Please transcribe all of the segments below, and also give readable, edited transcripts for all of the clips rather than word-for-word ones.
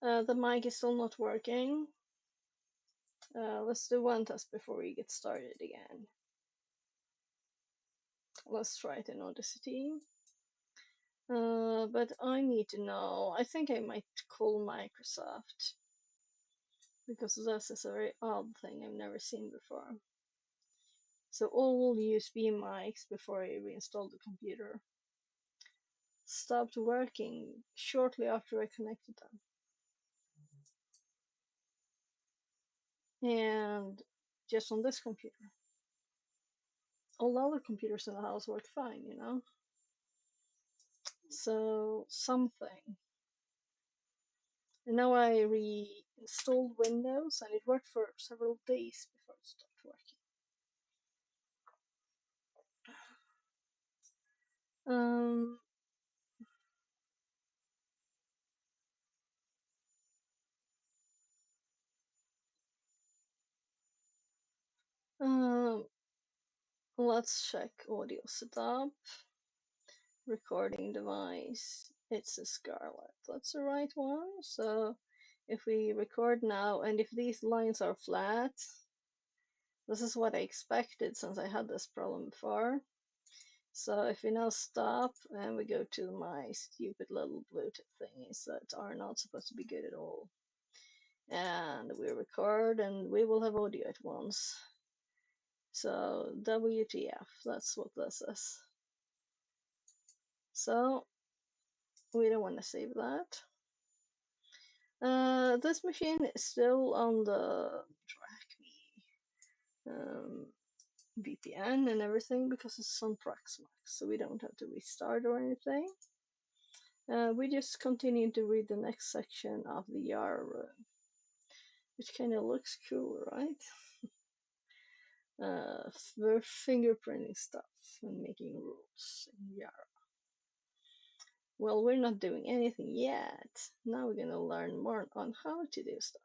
The mic is still not working. Let's do one test before we get started again. Let's try it in Audacity. But I need to know. I think I might call Microsoft because this is a very odd thing I've never seen before. So all USB mics before I reinstalled the computer stopped working shortly after I connected them. And just on this computer. All the other computers in the house work fine, you know? So something. And now I reinstalled Windows and it worked for several days before it stopped working. Um, um, let's check audio setup. Recording device. It's a Scarlett. That's the right one. So if we record now, and if these lines are flat, this is what I expected since I had this problem before. So if we now stop and we go to my stupid little Bluetooth thingies that are not supposed to be good at all, and we record and we will have audio at once. So WTF, that's what this is. So we don't want to save that. This machine is still on the TryHackMe VPN and everything because it's on Proxmox, so we don't have to restart or anything. We just continue to read the next section of the Yara room, which kind of looks cool, right? We're fingerprinting stuff and making rules in Yara. Well, we're not doing anything yet. Now we're gonna learn more on how to do stuff.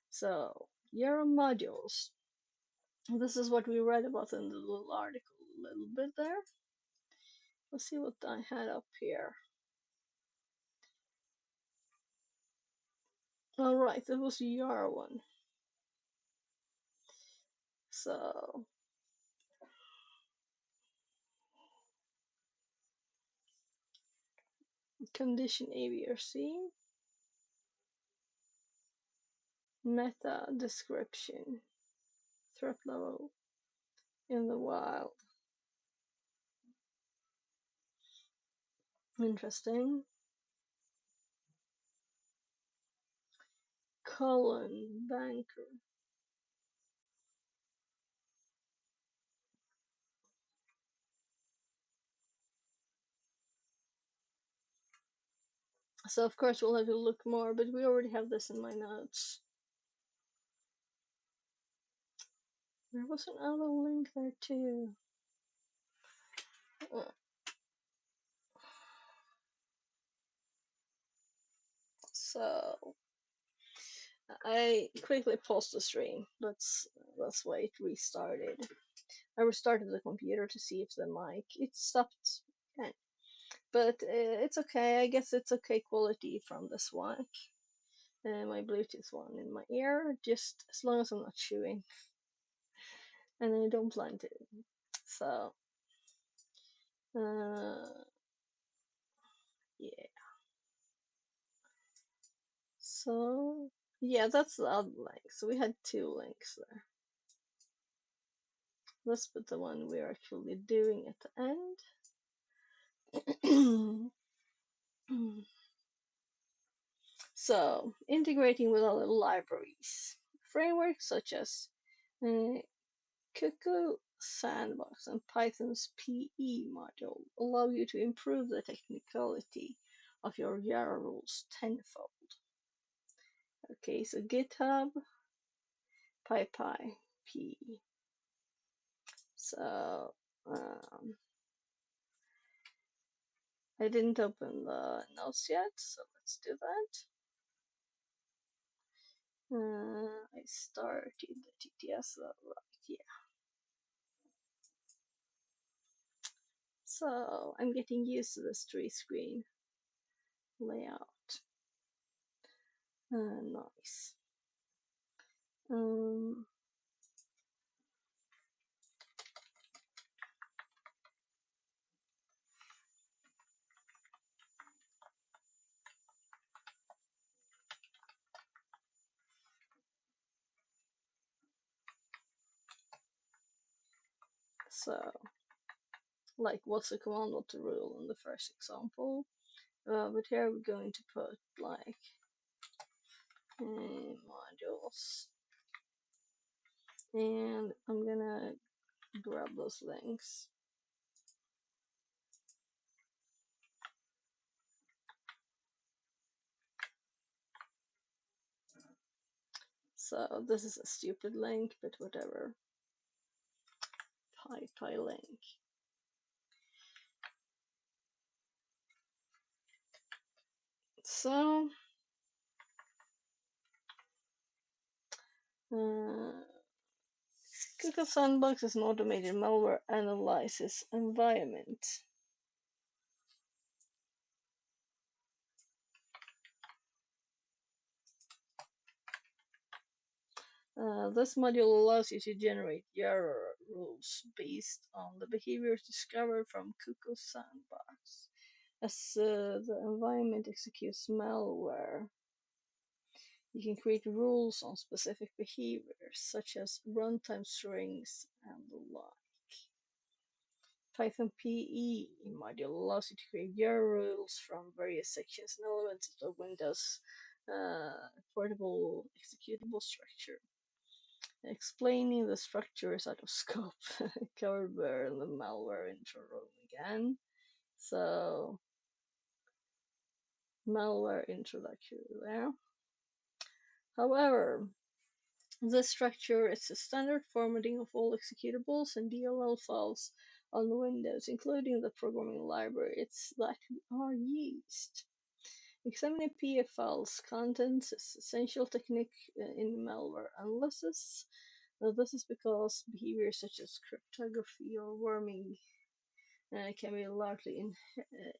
So, Yara modules. This is what we read about in the little article a little bit there. Let's see what I had up here. All right, that was the Yara one. So, condition A, B, or C. Meta description. Threat level in the wild. Interesting. Colon banker. So of course we'll have to look more, but we already have this in my notes. There was another link there too. So I quickly paused the stream. Let's wait. Restarted. I restarted the computer to see if the mic it stopped. Okay. But it's okay. I guess it's okay quality from this one. My Bluetooth one in my ear, just as long as I'm not chewing, and I don't plan to. So, yeah. So, yeah, that's the other link. So we had two links there. Let's put the one we're actually doing at the end. So, integrating with other libraries. Frameworks such as Cuckoo Sandbox and Python's PE module allow you to improve the technicality of your Yara rules tenfold. Okay, so GitHub, PyPy, PE. So, I didn't open the notes yet, so let's do that. I started the TTS, right, yeah. So I'm getting used to this tree screen layout. Nice. Um, so, like, what's the command, what the rule in the first example? But here we're going to put like modules, and I'm gonna grab those links. So this is a stupid link, but whatever. Py link. So Google Sandbox is an automated malware analysis environment. This module allows you to generate Yara rules based on the behaviors discovered from Google Sandbox. As the environment executes malware, you can create rules on specific behaviors, such as runtime strings and the like. Python PE module allows you to create Yara rules from various sections and elements of the Windows portable executable structure. Explaining the structure is out of scope. Covered by the malware intro room again. So, malware introductory there. However, this structure is the standard formatting of all executables and DLL files on Windows, including the programming libraries that are used. Examining PF files contents is essential technique in malware analysis. This is because behaviors such as cryptography or worming can be largely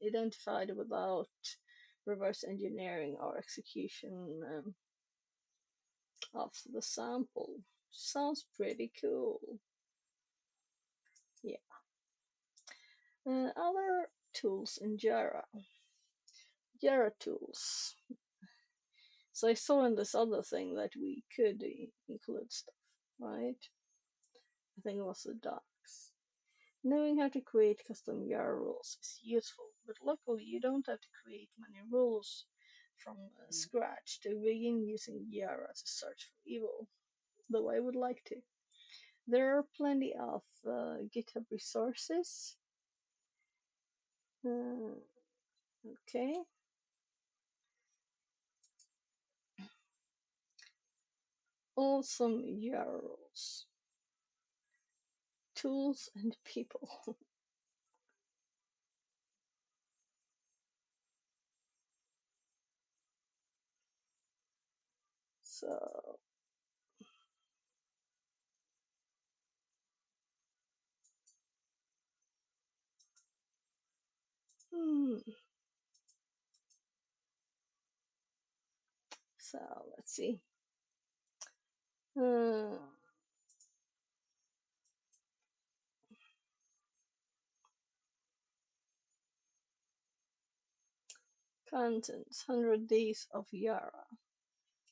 identified without reverse engineering or execution of the sample. Sounds pretty cool. Yeah. Other tools in Jira. Jira tools. So I saw in this other thing that we could include stuff, right? I think it was the docs. Knowing how to create custom Yara rules is useful, but luckily you don't have to create many rules from scratch to begin using Yara to search for evil, though I would like to. There are plenty of GitHub resources. Okay. Awesome Yara rules. Tools and people. So, so let's see. Contents 100 Days of Yara.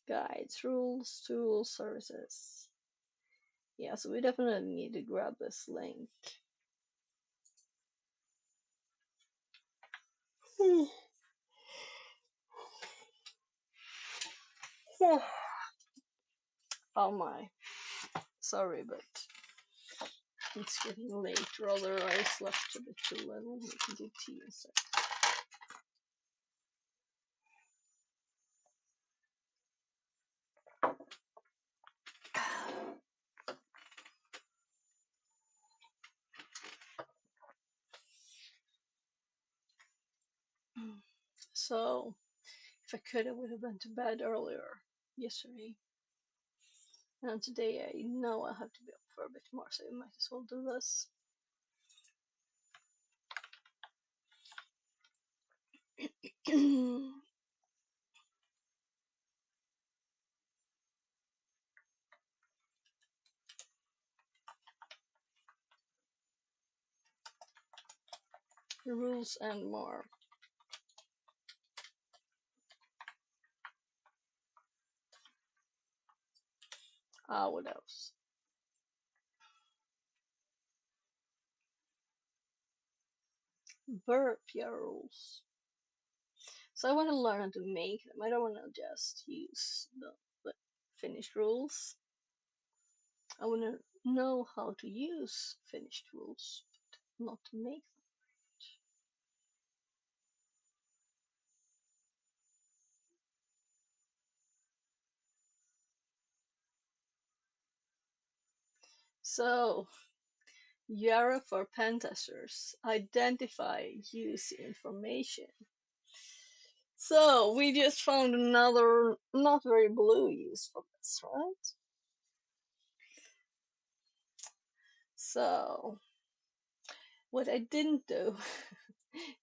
Guides, rules, tools, services. Yeah, so we definitely need to grab this link. Oh my. Sorry, but it's getting late. Rather, I slept a bit too little. We can do tea instead. So, if I could, I would have been to bed earlier yesterday. And today I know I'll have to be up for a bit more, so I might as well do this. Rules and more. What else? Verb Yara rules. So I want to learn how to make them. I don't want to just use the finished rules. I want to know how to use finished rules, but not to make them. So, Yara for pen testers. Identify use information. So, we just found another not very blue use for this, right? So, what I didn't do,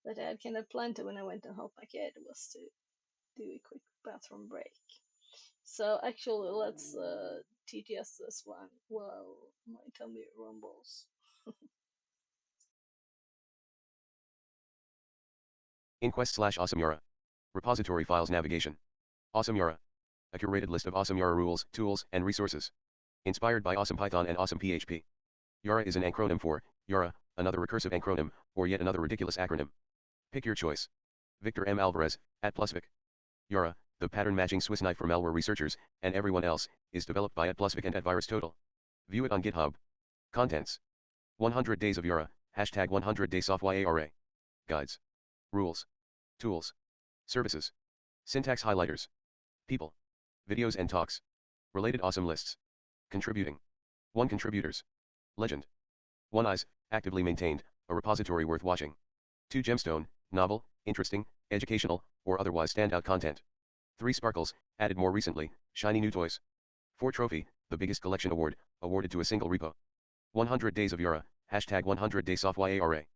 that I had kind of planned to when I went to help my kid, was to do a quick bathroom break. So actually, let's TTS this one while my tummy rumbles. Inquest/Awesome Yara. Repository files navigation. Awesome Yara. A curated list of awesome Yara rules, tools, and resources. Inspired by Awesome Python and Awesome PHP. Yara is an acronym for Yara, another recursive acronym, or yet another ridiculous acronym. Pick your choice. Victor M. Alvarez, @plusvic. Yara, the pattern matching Swiss knife for malware researchers, and everyone else, is developed by @plusvic and @VirusTotal. View it on GitHub. Contents. 100 Days of Yara, hashtag 100 Day Software. Guides. Rules. Tools. Services. Syntax highlighters. People. Videos and talks. Related awesome lists. Contributing. 1 contributors. Legend. 1 eyes, actively maintained, a repository worth watching. 2 gemstone, novel, interesting, educational, or otherwise standout content. 3 sparkles, added more recently, shiny new toys. 4 trophy, the biggest collection award, awarded to a single repo. 100 Days of Yara, hashtag 100 Day Software.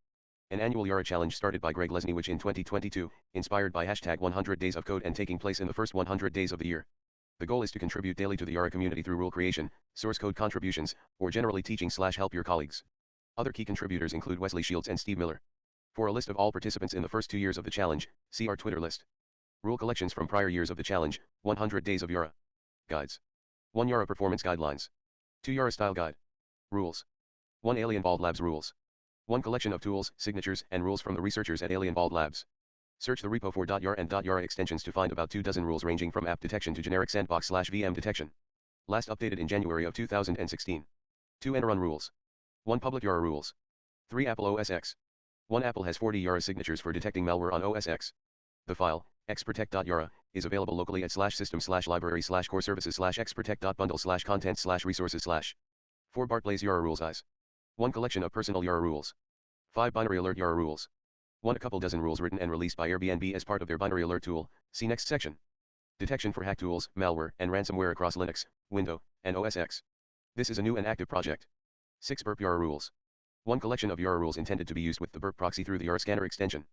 An annual Yara challenge started by Greg Lesniewicz in 2022, inspired by hashtag 100 Days of Code and taking place in the first 100 days of the year. The goal is to contribute daily to the Yara community through rule creation, source code contributions, or generally teaching/help your colleagues. Other key contributors include Wesley Shields and Steve Miller. For a list of all participants in the first 2 years of the challenge, see our Twitter list. Rule collections from prior years of the challenge, 100 Days of Yara. Guides. 1 Yara Performance Guidelines. 2 Yara Style Guide. Rules. 1 Alien Bald Labs Rules. 1 collection of tools, signatures, and rules from the researchers at Alien Bald Labs. Search the repo for .yara and .yara extensions to find about 24 rules ranging from app detection to generic sandbox/VM detection. Last updated in January of 2016. 2 Enron rules. 1 Public Yara rules. 3 Apple OS X. 1 Apple has 40 Yara signatures for detecting malware on OS X. The file, xprotect.yara, is available locally at /system/library/coreservices/xprotect.bundle/content/resources/. 4 Barclays Yara rules eyes. 1 collection of personal Yara rules. 5 Binary Alert Yara rules. 1 A couple dozen rules written and released by Airbnb as part of their Binary Alert tool, see next section. Detection for hack tools, malware, and ransomware across Linux, Windows, and OS X. This is a new and active project. 6 Burp Yara rules. 1 collection of Yara rules intended to be used with the Burp proxy through the Yara scanner extension.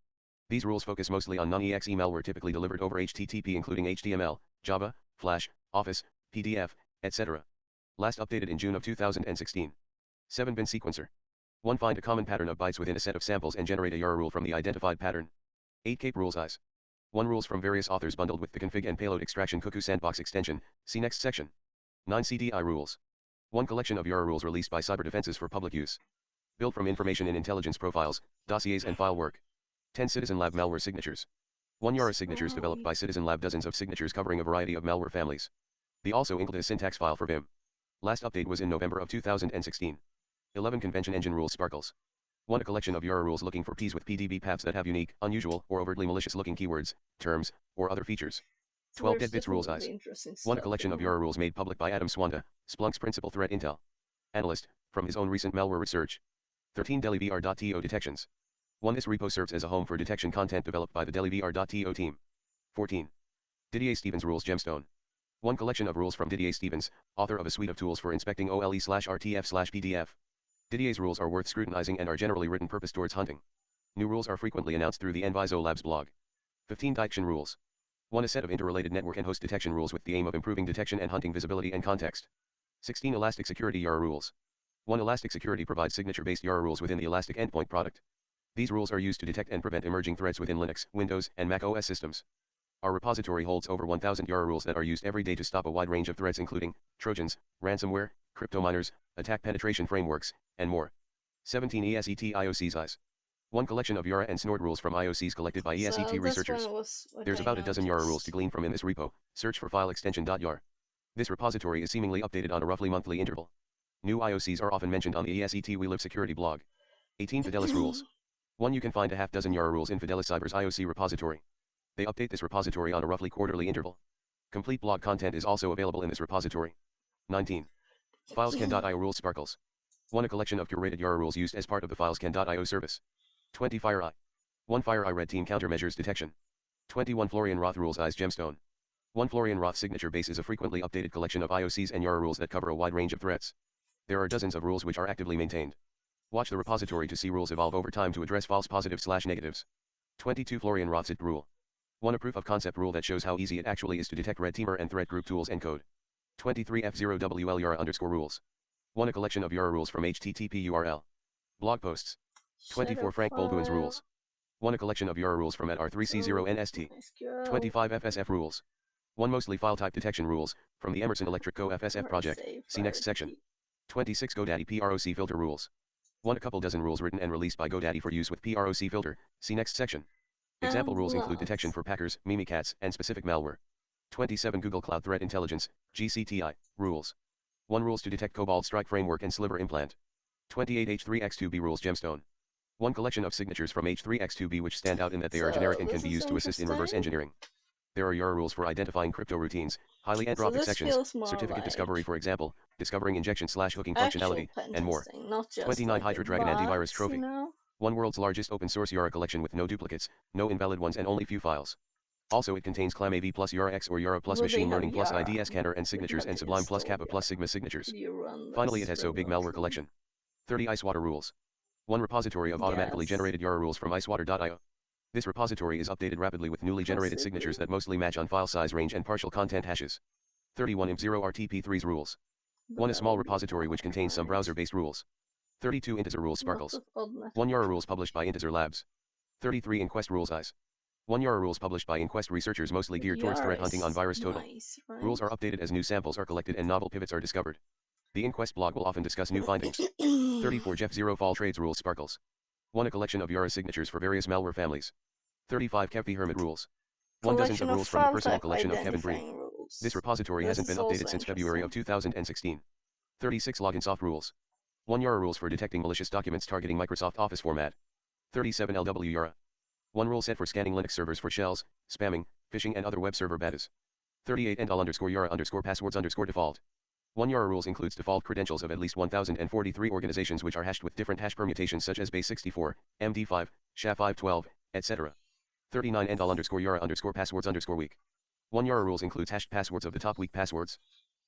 These rules focus mostly on non-exe malware typically delivered over HTTP including HTML, Java, Flash, Office, PDF, etc. Last updated in June of 2016. 7 Bin sequencer. 1 Find a common pattern of bytes within a set of samples and generate a Yara rule from the identified pattern. 8 Cape rules eyes. 1 rules from various authors bundled with the config and payload extraction Cuckoo Sandbox extension, see next section. 9 CDI rules. 1 collection of Yara rules released by cyber defenses for public use. Built from information in intelligence profiles, dossiers and file work. 10 Citizen Lab malware signatures. 1 Yara signatures developed by Citizen Lab, dozens of signatures covering a variety of malware families. The also included a syntax file for Vim. Last update was in November of 2016. 11 Convention engine rules sparkles. 1 A collection of Yara rules looking for keys with PDB paths that have unique, unusual, or overtly malicious looking keywords, terms, or other features. So 12 Dead Bits rules eyes. 1 A collection of Yara rules made public by Adam Swanda, Splunk's principal threat intel analyst, from his own recent malware research. 13 DeliVR.to detections. 1 This repo serves as a home for detection content developed by the DeliVR.to team. 14 Didier Stevens rules gemstone. 1 collection of rules from Didier Stevens, author of a suite of tools for inspecting OLE/RTF/PDF. Didier's rules are worth scrutinizing and are generally written purpose towards hunting. New rules are frequently announced through the Enviso Labs blog. 15 Detection rules. 1 A set of interrelated network and host detection rules with the aim of improving detection and hunting visibility and context. 16 Elastic Security Yara rules. 1 Elastic Security provides signature-based Yara rules within the Elastic Endpoint product. These rules are used to detect and prevent emerging threats within Linux, Windows, and Mac OS systems. Our repository holds over 1,000 Yara rules that are used every day to stop a wide range of threats including Trojans, ransomware, cryptominers, attack penetration frameworks, and more. 17 ESET IOCs. One collection of Yara and Snort rules from IOCs collected by ESET So this researchers. one was what There's I about a dozen Yara rules to noticed. glean from in this repo. Search for file extension .yar. This repository is seemingly updated on a roughly monthly interval. New IOCs are often mentioned on the ESET We Live security blog. 18 Fidelis rules. 1. You can find a half dozen Yara rules in Fidelis Cyber's IOC repository. They update this repository on a roughly quarterly interval. Complete blog content is also available in this repository. 19. FilesCan.io rules sparkles. 1. A collection of curated Yara rules used as part of the FilesCan.io service. 20 FireEye. 1 FireEye red team countermeasures detection. 21 Florian Roth rules eyes gemstone. 1 Florian Roth signature base is a frequently updated collection of IOCs and Yara rules that cover a wide range of threats. There are dozens of rules which are actively maintained. Watch the repository to see rules evolve over time to address false positives/negatives. 22 Florian Roth's IT rule. 1 A proof of concept rule that shows how easy it actually is to detect red teamer and threat group tools and code. 23 F0WL Yara _rules. 1 A collection of Yara rules from HTTP URL. Blog posts. 24 Frank Baldwin's rules. 1 A collection of Yara rules from at R3C0NST. 25 FSF rules. 1 Mostly file type detection rules, from the Emerson Electric Co. FSF project, see next section. 26 GoDaddy PROC filter rules. 1 A couple dozen rules written and released by GoDaddy for use with PROC filter, see next section. Example rules include detection for packers, Mimikatz, and specific malware. 27 Google Cloud Threat Intelligence, GCTI, rules. 1 Rules to detect Cobalt Strike Framework and Sliver Implant. 28 H3X2B rules gemstone. 1 collection of signatures from H3X2B which stand out in that they are generic and can be used to assist in reverse engineering. There are Yara rules for identifying crypto routines, highly entropic sections, certificate discovery for example, discovering injection/hooking functionality, and more. Not just 29 like Hydra Dragon Antivirus Trophy. You know? 1 World's largest open source Yara collection with no duplicates, no invalid ones and only few files. Also it contains ClamAV plus Yara X or Yara plus machine learning plus ID scanner and signatures and Sublime plus Kappa plus Sigma signatures. Finally it has so big malware collection. 30 Icewater rules. 1 repository of automatically generated Yara rules from icewater.io. This repository is updated rapidly with newly generated signatures that mostly match on file size range and partial content hashes. 31 IMP0 RTP3's rules. 1 A small repository which contains some browser-based rules. 32 Integer rules sparkles. 1 Yara rules published by Integer Labs. 33 Inquest rules eyes. 1 Yara rules published by Inquest researchers mostly geared towards threat hunting on virus total. Rules are updated as new samples are collected and novel pivots are discovered. The Inquest blog will often discuss new findings. 34 Jeff Zero Fall Trades rules sparkles. 1 A collection of Yara signatures for various malware families. 35 Kev Hermit rules. 1 Dozens of rules from the personal collection of Kevin Breen. This repository hasn't been updated since February of 2016. 36 Loginsoft rules. 1 Yara rules for detecting malicious documents targeting Microsoft Office format. 37 LW Yara. 1 rule set for scanning Linux servers for shells, spamming, phishing and other web server betas. 38 endall_Yara_passwords_default. 1 Yara rules includes default credentials of at least 1043 organizations which are hashed with different hash permutations such as base64, MD5, SHA-512, etc. 39 endall_Yara_passwords_weak. 1 Yara rules includes hashed passwords of the top weak passwords.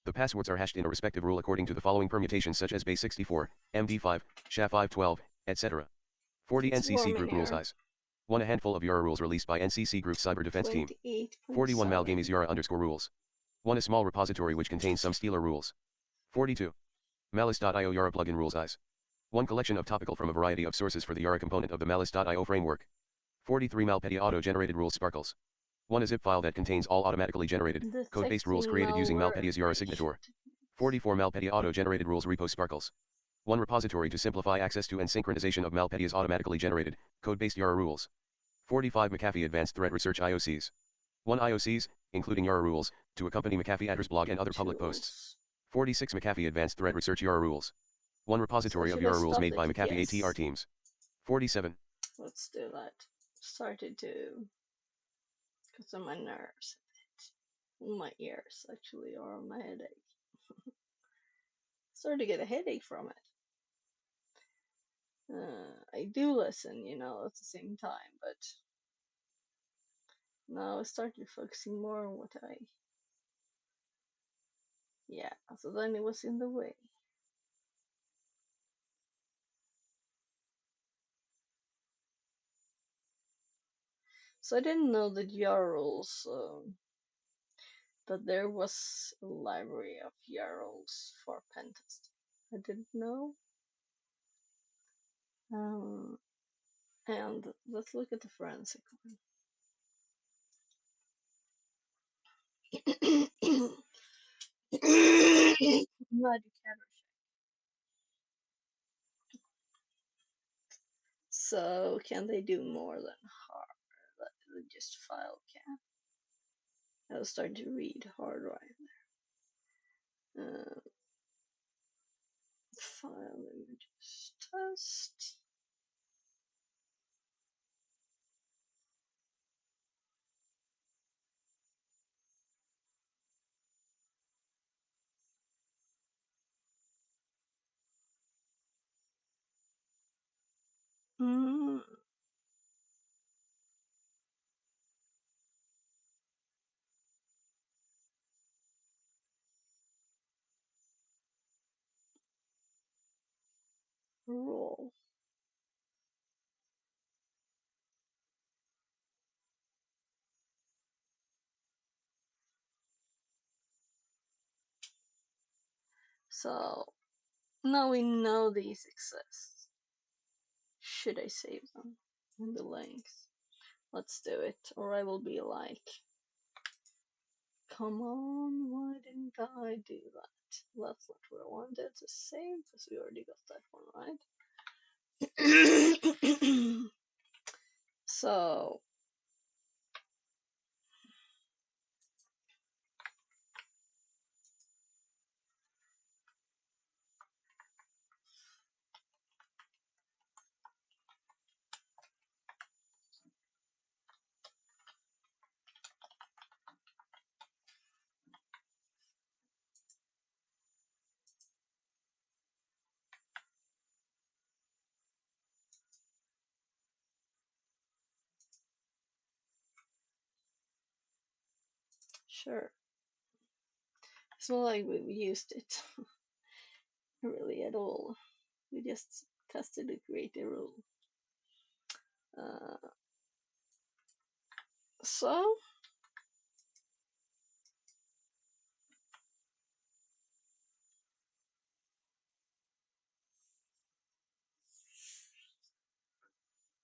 The passwords are hashed in a respective rule according to the following permutations such as base64, MD5, SHA-512, etc. 40 NCC group rule size. 1 A handful of Yara rules released by NCC Group's cyber defense team. 41 Malgamies Yara_rules. 1 A small repository which contains some Stealer rules. 42 Malice.io Yara plugin rules eyes. 1 collection of topical from a variety of sources for the Yara component of the Malice.io framework. 43 Malpedia auto-generated rules sparkles. 1 A zip file that contains all automatically generated, code-based rules created using Malpedia's Yara signature. 44 Malpedia auto-generated rules repo sparkles. 1 repository to simplify access to and synchronization of Malpedia's automatically generated, code-based Yara rules. 45 McAfee Advanced Threat Research IOCs. 1 IOCs, including Yara rules, to accompany McAfee address blog and other public posts. 46 McAfee Advanced Threat Research Yara rules. 1 repository of Yara rules made by McAfee ATR teams. 47. Let's do that. Started to get on my nerves. My ears actually are on my headache. Started to get a headache from it. I do listen, you know, at the same time, but now I started focusing more on what I. Yeah, so then it was in the way. So I didn't know that Yara rules, that there was a library of Yara rules for pen testing. I didn't know. And let's look at the forensic one. Magic Hatter. So can they do more than just file can? I was starting to read hard right there. File images test. Mm, roll. So now we know these exist. Should I save them in the links? Let's do it, or I will be like, come on, why didn't I do that? That's not what I wanted to save, because we already got that one, right? So, sure. It's not like we used it really at all. We just tested to create a rule. Uh, so,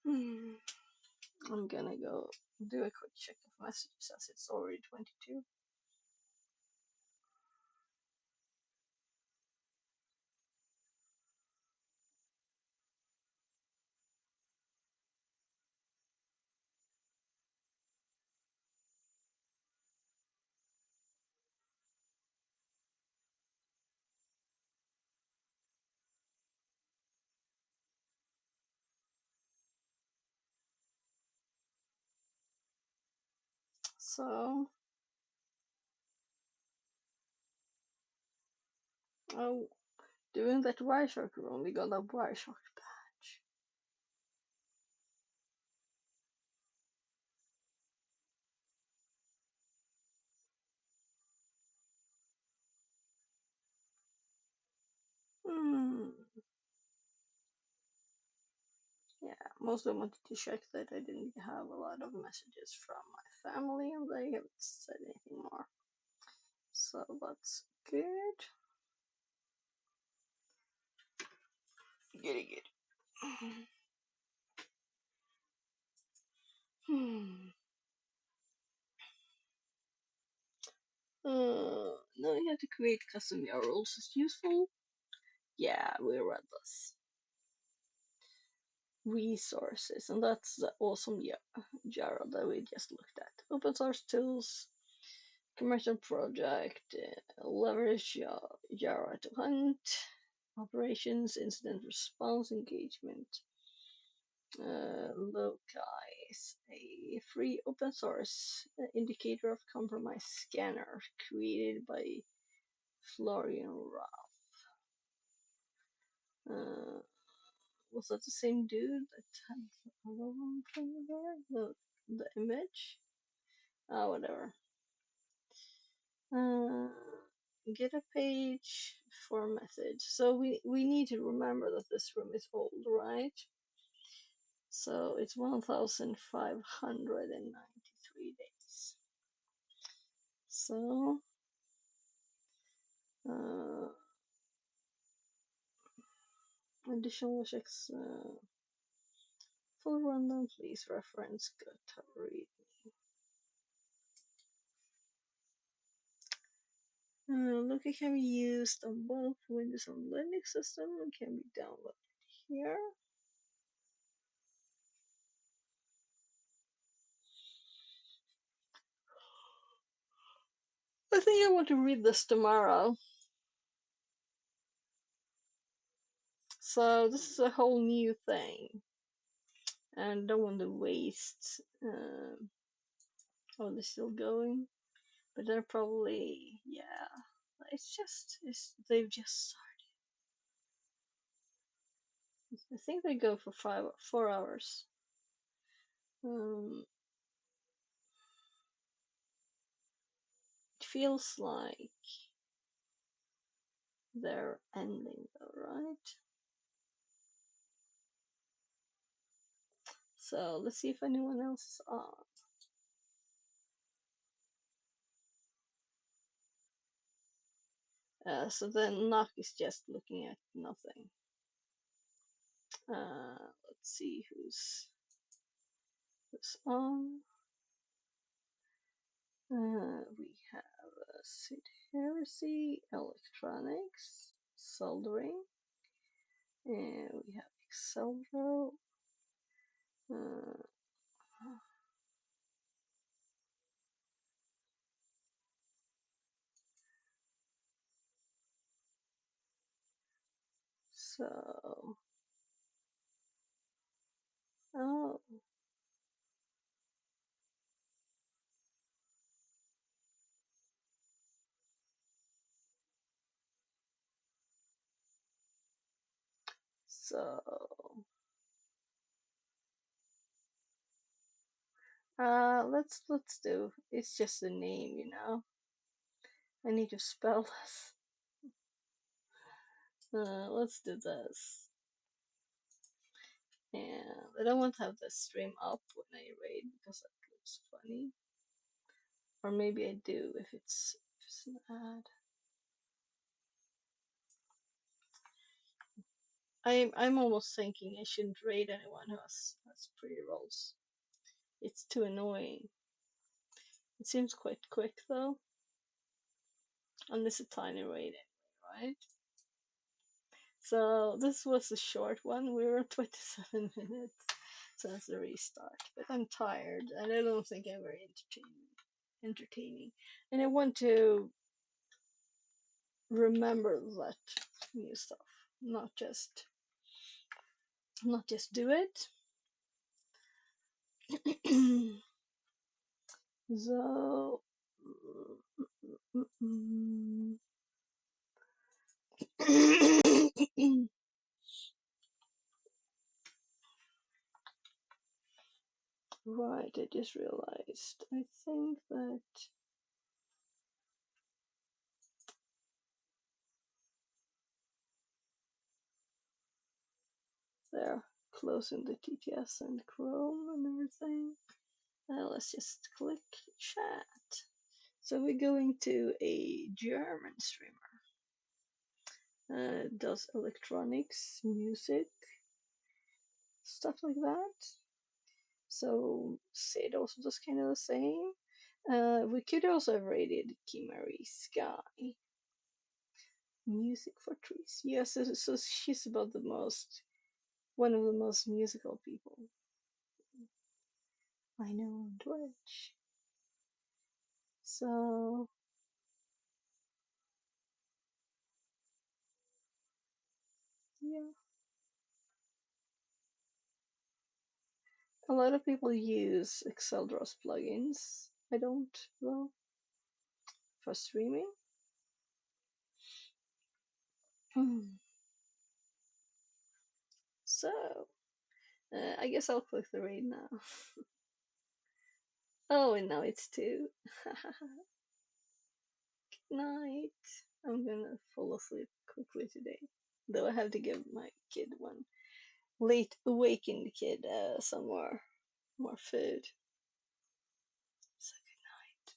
hmm, I'm gonna go do a quick check of messages as it's already 22. So, oh, doing that Wireshark room, we got a Wireshark patch. Hmm. Yeah, mostly wanted to check that I didn't have a lot of messages from my family and they haven't said anything more. So that's good. Good, good. Hmm. Now you have to create custom URLs. Is useful? Yeah, we read this. Resources, and that's the awesome Yara that we just looked at. Open source tools, commercial project, leverage Yara to hunt, operations, incident response, engagement. Loci is a free open source indicator of compromise scanner created by Florian Roth. Was that the same dude that had the other one thing there? The image? Whatever. Uh, get a page for message. So we need to remember that this room is old, right? So it's 1,593 days. So additional checks. Full rundown, please reference good read. Looking can be used on both Windows and Linux system and can be downloaded here. I think I want to read this tomorrow. So this is a whole new thing, and don't want to waste. Oh, they're still going, but they're probably they've just started. I think they go for 4 hours. It feels like they're ending though, right? So let's see if anyone else is on. So then Knock is just looking at nothing. Let's see who's on. We have Sid Heresy, Electronics, Soldering, and we have Excelro. Uh, so, oh, so, let's do. It's just a name, you know. I need to spell this. Let's do this. And I don't want to have the stream up when I raid because that looks funny. Or maybe I do if it's an ad. I'm almost thinking I shouldn't raid anyone who has pretty rolls. It's too annoying. It seems quite quick though. Unless a tiny raid anyway, right? So this was a short one. We were 27 minutes since the restart. But I'm tired and I don't think I'm very entertaining. And I want to remember that new stuff. Not just do it. So right, I just realized. I think that they're closing the TTS and Chrome and everything. Let's just click chat. So we're going to a German streamer. Does electronics, music, stuff like that. So Sid also does kind of the same. We could also have rated Kimari Sky. Music for trees. Yes, so she's about one of the most musical people I know on Twitch. So yeah, a lot of people use Exceldros plugins. I don't though for streaming. So I guess I'll click the raid now. Oh, and now it's 2. Good night. I'm gonna fall asleep quickly today. Though I have to give my kid one late awakened kid some more food. So good night.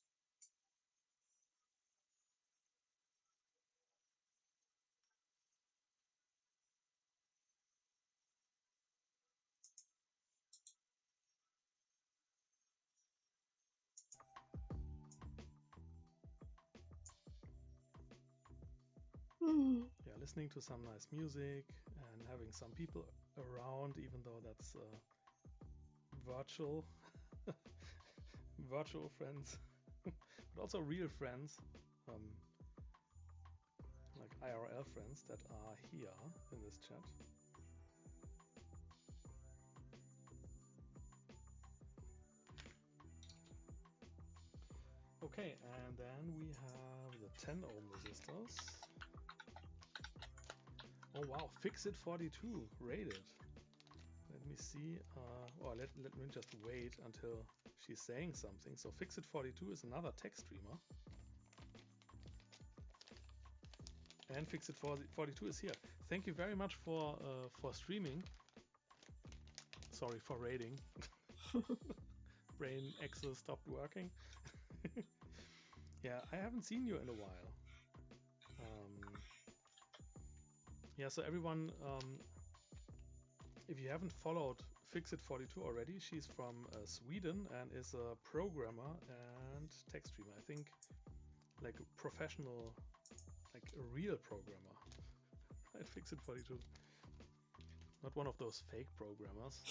yeah, listening to some nice music and having some people around, even though that's virtual virtual friends, but also real friends, like IRL friends that are here in this chat. Okay, and then we have the 10 ohm resistors. Oh wow, Fixit 42 rated. Let me see. Let me just wait until she's saying something. So Fixit 42 is another tech streamer. And Fixit 42 is here. Thank you very much for streaming. Sorry for raiding. Brain Axle stopped working. Yeah, I haven't seen you in a while. Yeah, so everyone, if you haven't followed Fixit42 already, she's from Sweden and is a programmer and tech streamer. I think like a professional, like a real programmer at Fixit42. Not one of those fake programmers.